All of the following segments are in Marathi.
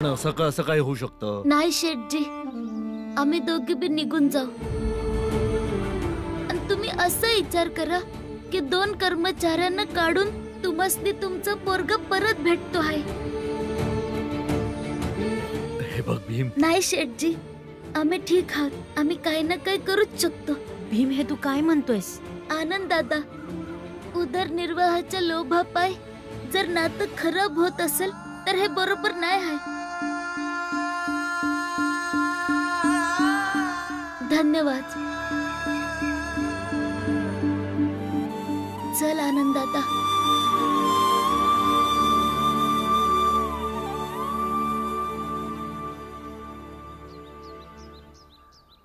सकाळ सकाळी होऊ शकतं. नाही शेठजी, आम्ही दोघे बी निघून जाऊ. आणि तुम्ही असं विचार करा की 2 कर्मचाऱ्यांना काढून तुम्हासनी तुमचं पोरग परत भेटतो आहे. हे बघ भीम. नाही शेठजी, आम्ही ठीक आहोत. आम्ही काही ना काही करूच शकतो. भीम, हे तू काय म्हणतोयस? आनंद दादा, उदरनिर्वाहाच्या लोभापायी जर नातं खराब होत असेल तर हे बरोबर नाही आहे. धन्यवाद. चल आनंद दादा.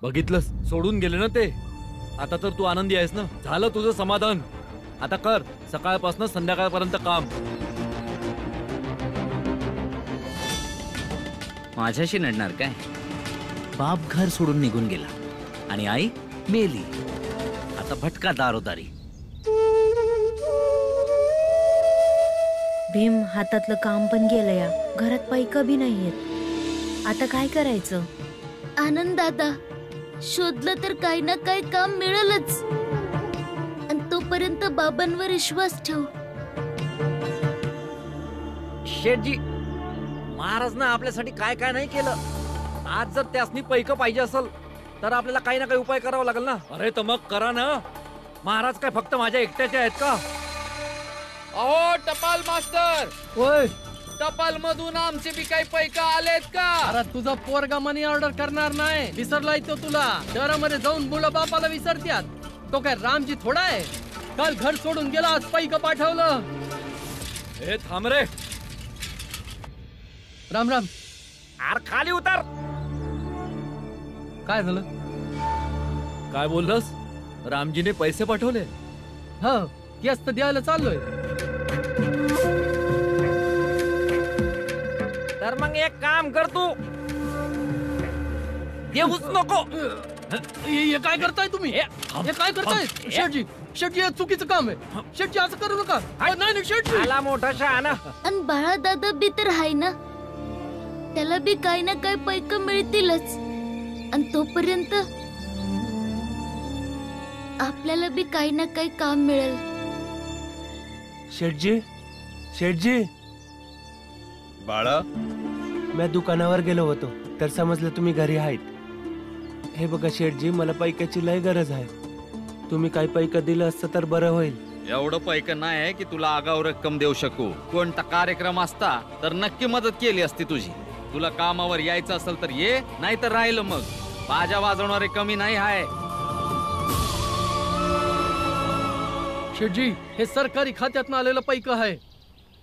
बघितलंस, सोडून गेले ना ते. आता तर तू आनंदी आहेस ना. झालं तुझं समाधान. आता कर सकाळपासून संध्याकाळपर्यंत काम. माझ्याशी लढणार काय? बाप घर सोडून निघून गेला आणि आई मेली. आता भटका दारोदारी. भीम, हातातलं काम पण गेलं या. घरात पैका बी नाहीयेत. आता काय करायचं? आनंद दादा, शोधलं तर काही ना काही काम मिळेलच. आणि तोपर्यंत बाबांवर विश्वास ठेव. शेठजी, महाराजनं आपल्यासाठी काय काय नाही केलं. आज जर त्यासनी पैक पाहिजे असेल तर आपल्याला काही ना काही उपाय करावा लागेल ना. अरे तर मग करा ना. महाराज काय फक्त माझ्या एकट्याचे आहेत का? अहो टपाल मास्तर, होय, टपाल मधून आमचे बी काही पैका आलेत का? अरे तुझा पोरगा मनी ऑर्डर करणार नाही. विसरलाय तो तुला. शहरामध्ये जाऊन मुलं बापाला विसरत्यात. तो काय रामजी थोडा आहे? काल घर सोडून गेला, आज पैका पाठवलं. हे थांब रे. राम राम. आर खाली उतर. काय झालं? काय बोललास? रामजीने पैसे पाठवले? हा, केस तर द्यायला चाललोय. तर मग एक काम कर तू. देऊच नको. हे काय करताय तुम्ही? हे काय करताय? शेठजी, शेठजी, हे चुकीचं काम आहे. शेठजी, असं करू नका. नाही नाही शेठजी. आला मोठा शहाणा. आणि बाळा दादा बी तर आहे ना. त्याला बी काही ना काही पैक मिळतीलच. आणि तोपर्यंत आपल्याला बी काही ना काही काम मिळेल. शेठजी, शेठजी. बाळा, मी दुकानावर गेलो होतो तर समजलं तुम्ही घरी आहेत. हे बघा शेठजी, मला पैकाची लय गरज आहे. तुम्ही काही पैका दिलं असतं तर बरं होईल. एवढं पैक नाही आहे की तुला आगाऊ रक्कम देऊ शकू. कोणता कार्यक्रम असता तर नक्की मदत केली असती तुझी. तुला कामावर यायचं असेल तर ये, नाही तर राहिलं मग. बाजा वाजवणारे कमी नाही आहे. शेठजी, हे सरकारी खात्यातनं आलेलं पैक आहे.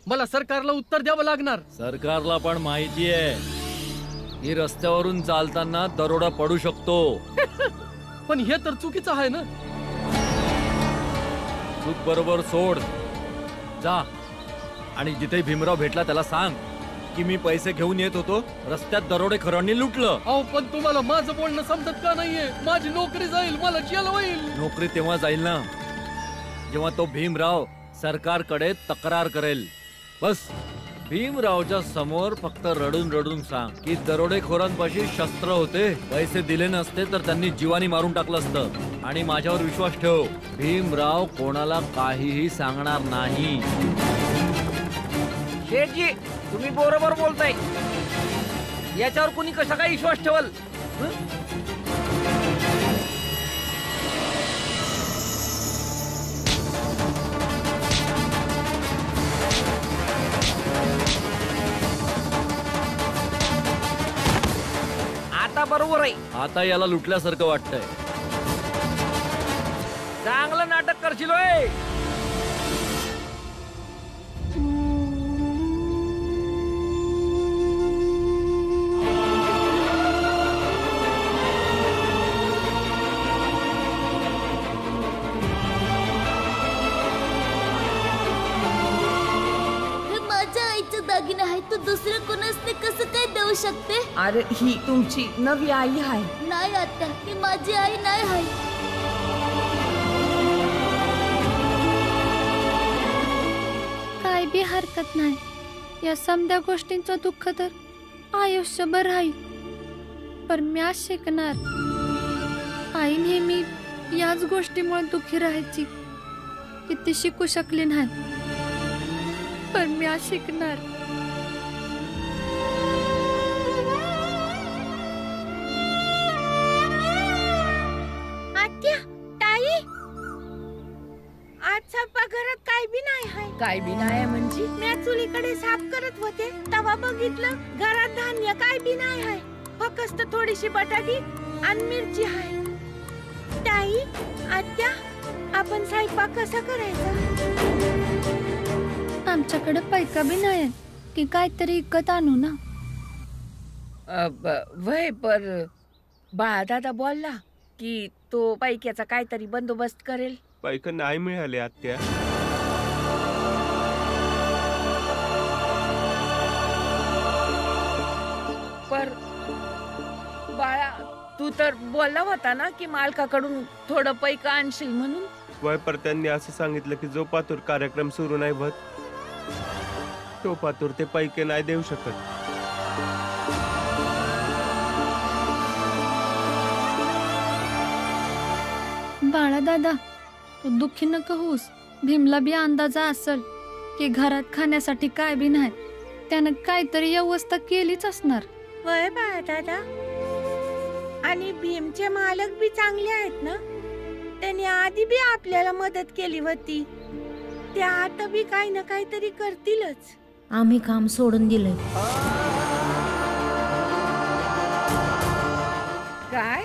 मला सरकारला उत्तर द्यावं लागणार. सरकारला पण माहिती आहे की रस्त्यावरून चालताना दरोडा पडू शकतो. पण हे तर चुकीचं आहे ना. चूक बरोबर सोड. जा आणि जिथे भीमराव भेटला त्याला सांग की मी पैसे घेऊन येत होतो, रस्त्यात दरोडेखोरांनी लुटलं. अहो, पण तुम्हाला माझं बोलणं समजत का नाहीये? माझी नोकरी जाईल, मला जेल होईल. नोकरी तेव्हा जाईल ना जेव्हा तो भीमराव सरकारकडे तक्रार करेल. बस भीमरावच्या समोर फक्त रडून रडून सांग की दरोडेखोरांपाशी शस्त्र होते, पैसे दिले नसते तर त्यांनी जीवानी मारून टाकलं असतं. आणि माझ्यावर विश्वास ठेव, भीमराव कोणाला काहीही सांगणार नाही. शेठजी, तुम्ही बरोबर बोलताय. याच्यावर कुणी कसा काय विश्वास ठेवल? आता बरोबर आहे. आता याला लुटल्यासारखं वाटतंय. चांगलं नाटक करशील होय. दागिना आहे तो दुसऱ्या कोणासने कसं काय देऊ शकते? अरे ही तुमची नवी आई आहे. नाही आता, ही माझी आई नाही आहे. काय बी हरकत नाही. या समध्या गोष्टींचं दुःख तर आयुष्यभर राहील, पण म्या शिकणार. आई नेहमी याच गोष्टीमुळे दुखी राहायची की ती शिकू शकली नाही, पण म्या शिकणार. आत्या, ताई, आज स्वयंपाकघरात काय बी नाही आहे. काय बी नाही म्हणजे म्या चुलीकडे साफ करत होते तेव्हा बघितलं घरात धान्य काय बी नाही आहे, फक्त थोडीशी बटाटी आणि मिरची आहे. ताई, आत्या, आपण स्वयंपाक कसा करायचा? आमच्याकडे पैका बी नाही की काहीतरी इकत आणू ना. वय पर बाळादादा बोलला की तो पैक्याचा काहीतरी बंदोबस्त करेल. पैका नाही मिळाले आत्या. पर बाळा, तू तर बोलला होता ना की मालकाकडून थोडं पैका आणशील म्हणून. वय पर त्यांनी असं सांगितलं की जो पातूर कार्यक्रम सुरू नाही होत तो पातूर ते पैके नाही देऊ शकत. बाळा दादा, तू दुःखी नको होऊस. भीमला बी अंदाजा असेल की घरात खाण्यासाठी काय बी नाही, त्यानं काहीतरी व्यवस्था केलीच असणार. वय बाळादादा, आणि भीमचे मालक बी चांगले आहेत ना, त्यांनी आधी बी आपल्याला मदत केली होती. ते आता बी काही ना काहीतरी करतीलच. आम्ही काम सोडून दिलंय. काय?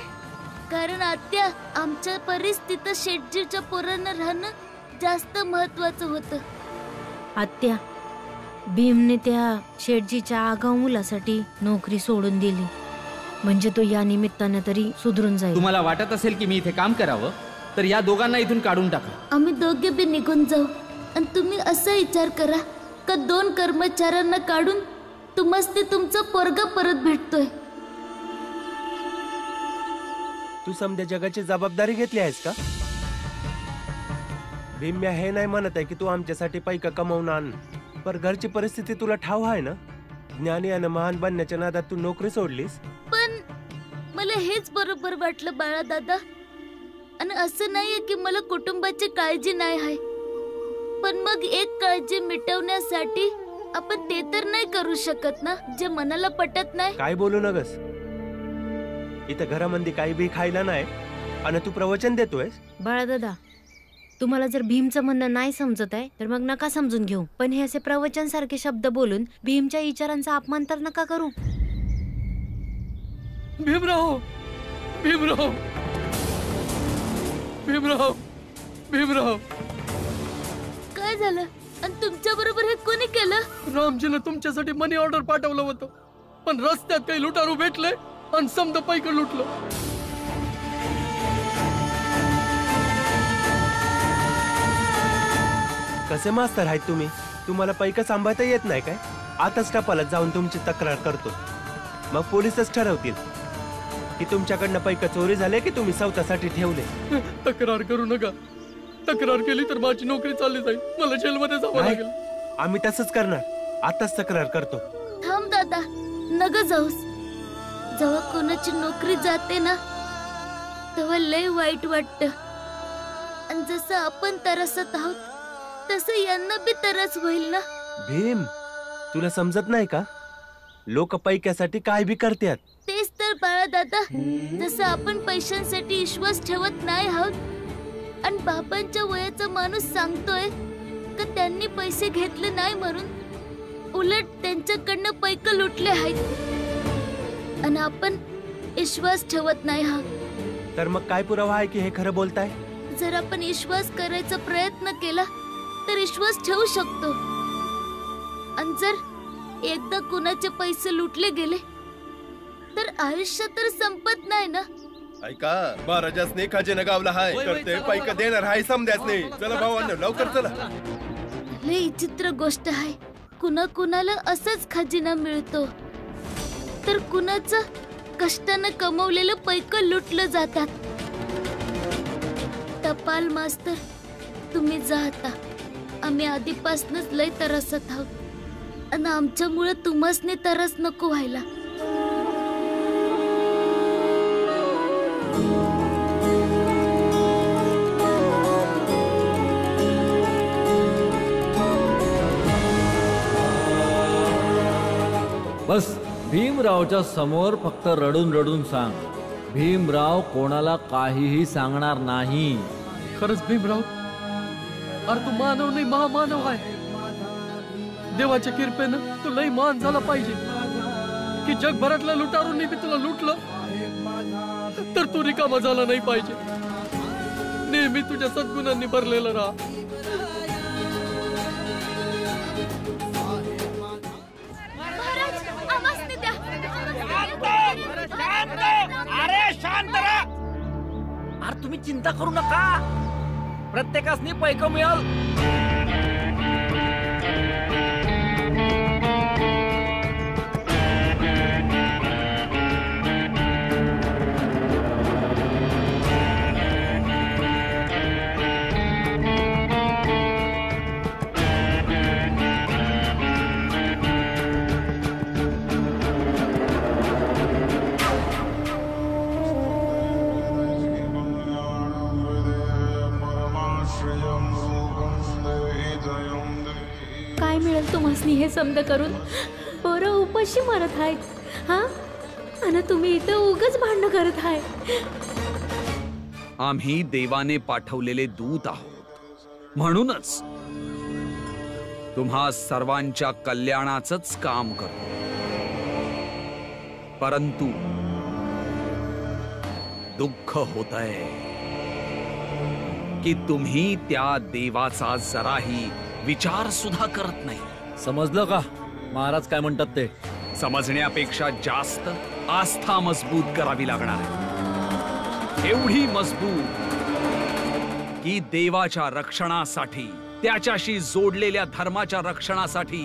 कारण आत्या, आमच्या परिस्थितीत शेटजीच्या पोरांना राहणं जास्त महत्वाचं होतं. आत्या, भीमने त्या शेठजीच्या आगाऊ मुलासाठी नोकरी सोडून दिली, म्हणजे तो या निमित्ताने तरी सुधरून जाईल. तुम्हाला वाटत असेल की मी इथे काम करावं तर या दोघांना इथून काढून टाका. आम्ही दोघे बी निघून जाऊ, आणि तुम्ही असा विचार करा का 2 कर्मचाऱ्यांना काढून तुम्हाच ते तुमचं पोरगा परत भेटतोय. तू समध्या जगाची जबाबदारी घेतली आहेस का? भीम्या हे नाही म्हणत आहे की तू आमच्यासाठी पैका कमावून आण, पर घरची परिस्थिती तुला ठाव आहे ना. ज्ञानी आणि महान बनण्याच्या नादात तू नोकरी सोडलीस. पण मला हेच बरोबर वाटलं बाळा दादा, आणि असं नाहीये की मला कुटुंबाची काळजी नाही आहे, पण मग एक काळजी मिटवण्यासाठी आपण ते तर नाही करू शकत ना जे मनाला पटत नाही. काय बोलू नगस, इथं घरामध्ये काही बी खायला नाही आणि तू प्रवचन देतोय. बाळा दादा, तुम्हाला जर भीमचं म्हणणं नाही समजत आहे तर मग नका समजून घेऊ, पण हे असे प्रवचन सारखे शब्द बोलून भीमच्या विचारांचा अपमान तर नका करू. भीमराव, भीमराव, भीमराव, भीमराव, काय झालं? आणि तुमच्या बरोबर हे कोणी केलं? रामजीनं तुमच्यासाठी मनी ऑर्डर पाठवलं होतं, पण रस्त्यात काही लुटारू भेटले आणि समद पैक लुटलं. कसे मास्तर आहेत तुम्ही? तुम्हाला पैका सांभाळता येत नाही काय? आताच टपालात जाऊन तुमची तक्रार करतो, मग पोलीसच ठरवतील की तुमच्याकडनं पैका चोरी झाले की तुम्ही स्वतःसाठी ठेवले. तक्रार करू नका, तक्रार केली तर माझी नोकरी चालली जाईल, मला जेलमध्ये जावं नाही, लागेल. आम्ही तसंच करणार. आताच तक्रार करतो. थांब दादा, नग जाऊस. जेव्हा कोणाची नोकरी जाते ना तेव्हा लय वाईट वाटतं, आणि जसं आपण तरसत आहोत तसं यांना बी तरस होईल ना. भीम, तुला समजत नाही का? लोक पैक्यासाठी काय बी करतात. तेच तर बाळा दादा, जसं आपण पैशांसाठी विश्वास ठेवत नाही आहोत, आणि बाबांच्या वयाचा माणूस सांगतोय का त्यांनी पैसे घेतले नाही म्हणून, उलट त्यांच्याकडनं पैक लुटले आहेत, आणि आपण विश्वास ठेवत नाही आहोत. तर मग काय पुरावा आहे की हे खरं बोलताय? जर आपण विश्वास करायचा प्रयत्न केला तर विश्वास ठेवू शकतो, आणि जर एकदा कुणाचे पैसे लुटले गेले तर आयुष्य तर संपत नाही ना. ऐका, महाराजासने खजिना गावला हाय, करते पैका देणार हाय समध्यासने. चला भावांनो, लवकर चला. लय विचित्र गोष्ट आहे, कुणाला असंच खजिना मिळतो तर कुणाचं कष्टानं कमवलेलं पैक लुटलं जातात. टपाल मास्तर, तुम्ही जा आता. आम्ही आधीपासूनच लय तरसत आहोत, आणि आमच्यामुळे तुम्हासने तरस नको व्हायला. बस भीमरावच्या समोर फक्त रडून रडून सांग, भीमराव कोणाला काहीही सांगणार नाही. खरंच भीमराव, अरे तू मानव नाही महामानव आहे. देवाच्या कृपेनं तू लई मान झाला पाहिजे की जगभरातल्या लुटारूंनी बी तुला लुटलं तर तू रिकामा झाला नाही पाहिजे. नेहमी तुझ्या सद्गुणांनी भरलेलं राहा. अरे शांत रहा. अरे तुम्ही चिंता करू नका, प्रत्येकासनी पैका मिळेल. काय मिळेल तुम्हासनी हे समज करून? पोरं उपाशी मरत आहेत हा, आणि तुम्ही इथं उगाच भांडण करत आहे. आम्ही देवाने पाठवलेले दूत आहोत, म्हणूनच तुम्हा सर्वांच्या कल्याणाचंच काम करतो. परंतु दुःख होतंय की तुम्ही त्या देवाचा जराही विचार सुद्धा करत नाही. समजलं का महाराज काय म्हणतात ते? समजण्यापेक्षा जास्त आस्था मजबूत करावी लागणार आहे. एवढी मजबूत की देवाच्या रक्षणासाठी, त्याच्याशी जोडलेल्या धर्माच्या रक्षणासाठी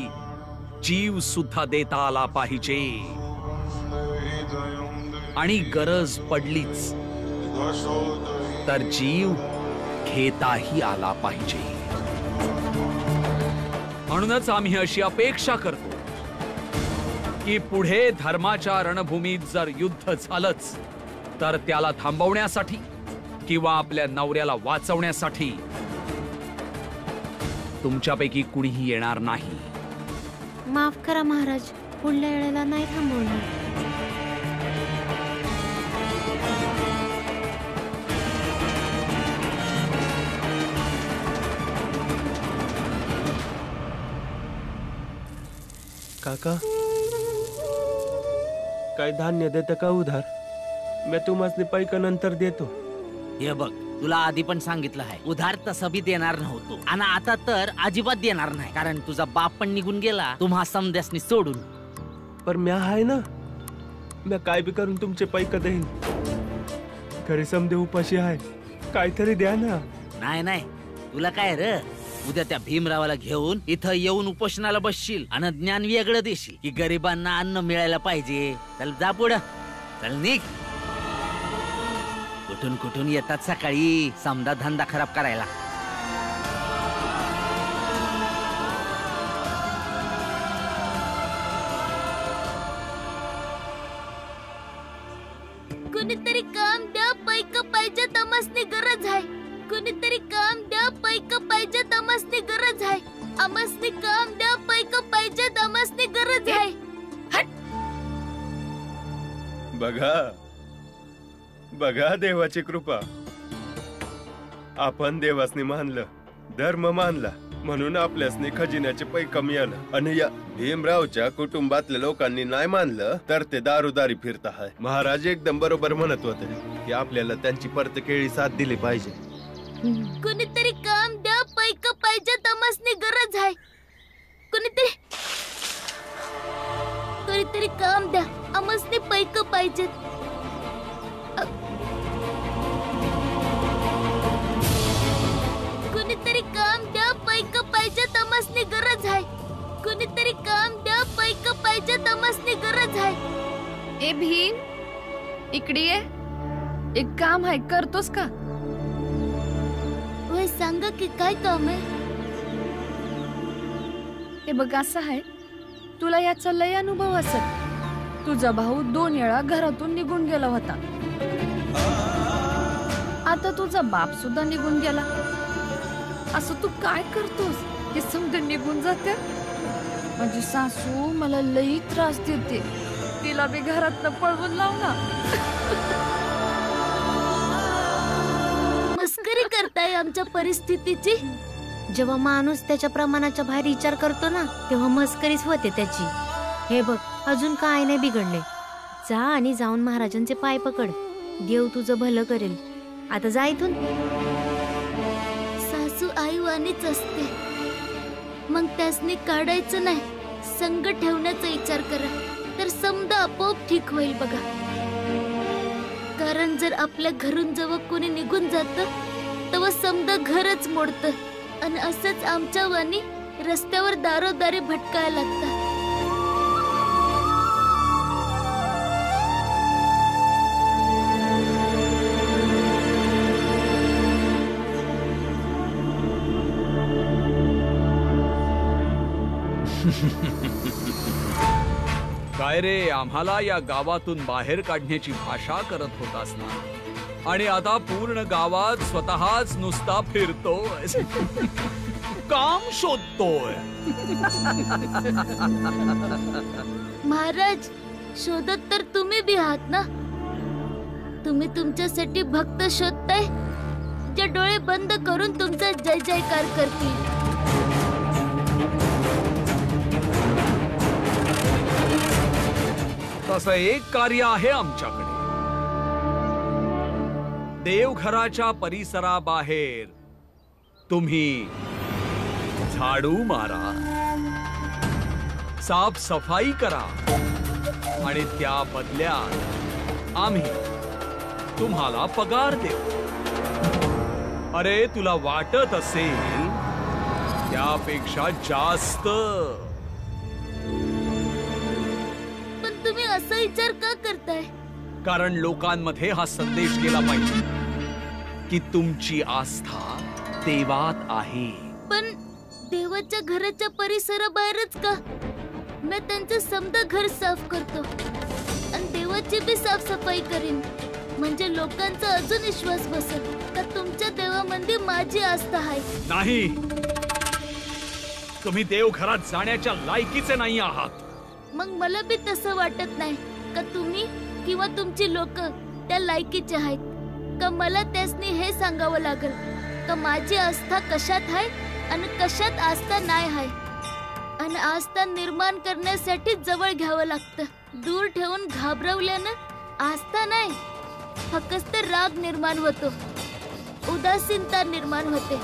जीव सुद्धा देता आला पाहिजे. आणि गरज पडलीच तर जीव घेताही आला पाहिजे. म्हणूनच आम्ही अशी अपेक्षा करतो की पुढे धर्माच्या रणभूमीत जर युद्ध झालंच तर त्याला थांबवण्यासाठी किंवा आपल्या नवऱ्याला वाचवण्यासाठी तुमच्यापैकी कुणीही येणार नाही. माफ करा महाराज, पुढल्या वेळेला नाही थांबवणार. काका, काय धान्य देतं का उधार? मी तुम्हाला पैका नंतर देतो. हे बघ, तुला आधी पण सांगितलं आहे, उधार तसं बी देणार नव्हतो आणि आता तर अजिबात देणार नाही, कारण तुझा बाप पण निघून गेला तुम्हा समद्यासनी सोडून. पर म्या आहे ना, म्या काय बी करून तुमचे पैका देईन. घरी समदे उपाशी आहे, काहीतरी द्या ना. नाही नाही, तुला काय रे, उद्या त्या भीमरावाला घेऊन इथं येऊन उपोषणाला बसशील आणि ज्ञान वेगळं देशील की गरिबांना अन्न मिळायला पाहिजे. चल जा पुढं, चल निघ. कुठून कुठून येतात सकाळी समदा धंदा खराब करायला. कुणीतरी काम द्या, पैका पाहिजे, तमसनी गरज आहे. कुणीतरी काम द्या, पैका पाहिजे, तमसनी गरज आहे. अमसनी काम द्या, पैका पाहिजे, तमसनी गरज आहे. बघा बघा देवाची कृपा. आपण देवासनी मानलं, धर्म मानला, म्हणून आपल्यासनी खजिन्याचे पैका मिळालं. आणि या भीमरावच्या कुटुंबातल्या लोकांनी नाही मानलं तर ते दारूदारी फिरत आहे. महाराज एकदम बरोबर म्हणत होते की आपल्याला त्यांची परतकेळी साथ दिली पाहिजे. कुणीतरी काम द्या, पैका पाहिजे, तमसनी गरज आहे. कुणीतरी काम द्या, अमसनी पैका पाहिजे. कुणीतरी काम द्या, पैका पाहिजे, तमसनी गरज आहे. कुणीतरी काम द्या, पैका पाहिजे, तमसनी गरज आहे. ए भीम, इकडे ये. एक काम आहे, करतोस का? वय सांगा की काय काम आहे? हे बघ, असं आहे, तुला याचा लय अनुभव असेल. तुझा भाऊ 2 वेळा घरातून निघून गेला होता. आता तुझा बाप सुद्धा निघून गेला. असं तू काय करतोस हे समजा निघून जाते. माझी सासू मला लई त्रास देते. तिला बी घरात पळवून लाव ना. मस्करी करताय आमच्या परिस्थितीची. जेव्हा माणूस त्याच्या प्रमाणाच्या बाहेर विचार करतो ना तेव्हा मस्करीच होते त्याची. हे बघ अजून काय नाही बिघडले. जा आणि जाऊन महाराजांचे पाय पकड. देव तुझं भलं करेल. आता जा इथून. सासू आईवानीच असते. मग त्यासनी काढायचं नाही, संग ठेवण्याचा विचार करा तर समजा आपोआप ठीक होईल बघा. कारण जर आपल्या घरून जेव्हा कोणी निघून जात तेव्हा समजा घरच मोडतं. आणि असंच आमच्या वाणी रस्त्यावर दारोदारी भटकायला लागतात. काय रे, आम्हाला या गावातून बाहेर काढण्याची भाषा करत होतास ना, आणि आता पूर्ण गावात स्वतःच नुसता फिरतोय, काम शोधतोय. महाराज, शोधत तर तुम्ही बी आहात ना. तुम्ही तुमच्यासाठी भक्त शोधताय जे डोळे बंद करून तुमचा जय जयकार करतील. तसं एक कार्य आहे आमच्याकडे. देवघराच्या परिसराबाहेर तुम्ही झाडू मारा, साफसफाई करा आणि त्या बदल्यात आम्ही तुम्हाला पगार देऊ. अरे तुला वाटत असेल त्यापेक्षा जास्त. पण तुम्ही असा विचार का करताय? कारण लोकांमध्ये हा संदेश गेला पाहिजे की तुमची आस्था देवात आहे. पण देवाच्या घराच्या परिसराबाहेरच का? मी त्यांचं समजा घर साफ करतो आणि देवाची बी साफसफाई करीन. म्हणजे लोकांचा अजून विश्वास बसेल का तुमच्या देवामध्ये माझी आस्था आहे. नाही, तुम्ही देवघरात जाण्याच्या लायकीचे नाही आहात. मग मला बी तसं वाटत नाही का तुम्ही किंवा तुमची लोक त्या लायकीचे आहेत. का मला त्यासनी हे सांगावं लागेल का माझी आस्था कशात आहे आणि कशात आस्था नाही आहे. आणि आस्था निर्माण करण्यासाठी जवळ घ्यावं लागतं. दूर ठेवून घाबरवल्यानं आस्था नाही, फक्त राग निर्माण होतो, उदासीनता निर्माण होते.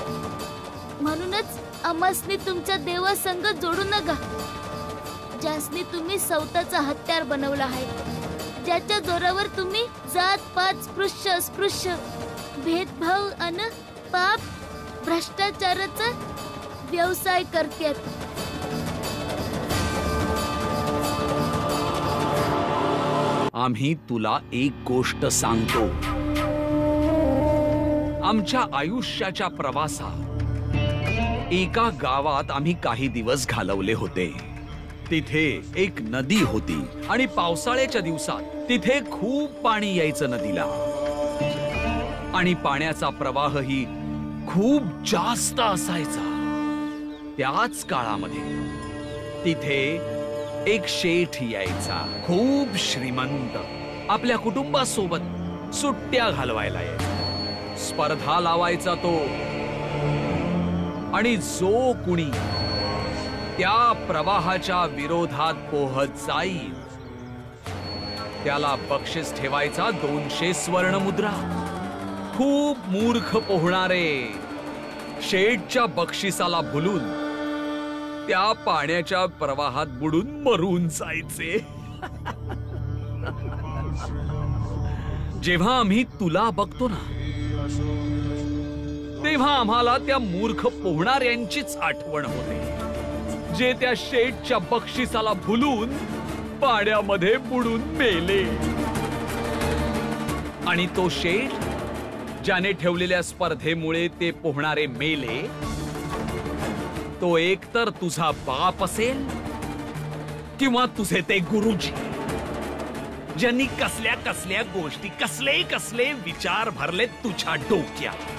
म्हणूनच आम्हासनी तुमच्या देवासंग जोडू नका, ज्यासनी तुम्ही स्वतःचा हत्यार बनवला आहे, ज्याच्या जोरावर तुम्ही जात पात स्पृश्य अस्पृश्य भेदभाव आणि पाप भ्रष्टाचाराचा व्यवसाय करतात. आम्ही तुला एक गोष्ट सांगतो. आमच्या आयुष्याच्या प्रवासात एका गावात आम्ही काही दिवस घालवले होते. तिथे एक नदी होती आणि पावसाळ्याच्या दिवसात तिथे खूप पाणी यायचं नदीला आणि पाण्याचा प्रवाहही खूप जास्त असायचा. त्याच काळामध्ये तिथे एक शेठ यायचा, खूप श्रीमंत. आपल्या कुटुंबासोबत सुट्ट्या घालवायला यायचा. स्पर्धा लावायचा तो आणि जो कुणी त्या प्रवाहाच्या विरोधात पोहत जाईल त्याला बक्षीस ठेवायचा 200 स्वर्णमुद्रा. खूप मूर्ख पोहणारे शेठच्या बक्षिसाला भुलून त्या पाण्याच्या प्रवाहात बुडून मरून जायचे. जेव्हा आम्ही तुला बघतो ना तेव्हा आम्हाला त्या मूर्ख पोहणाऱ्यांचीच आठवण होते, जे त्या शेठच्या बक्षिसाला भुलून पाण्यामध्ये बुडून मेले. आणि तो शेठ ज्याने ठेवलेल्या स्पर्धेमुळे ते पोहणारे मेले, तो एकतर तुझा बाप असेल किंवा तुझे ते गुरुजी. ज्यांनी कसल्या कसल्या गोष्टी कसले कसले विचार भरले तुझ्या डोक्यात.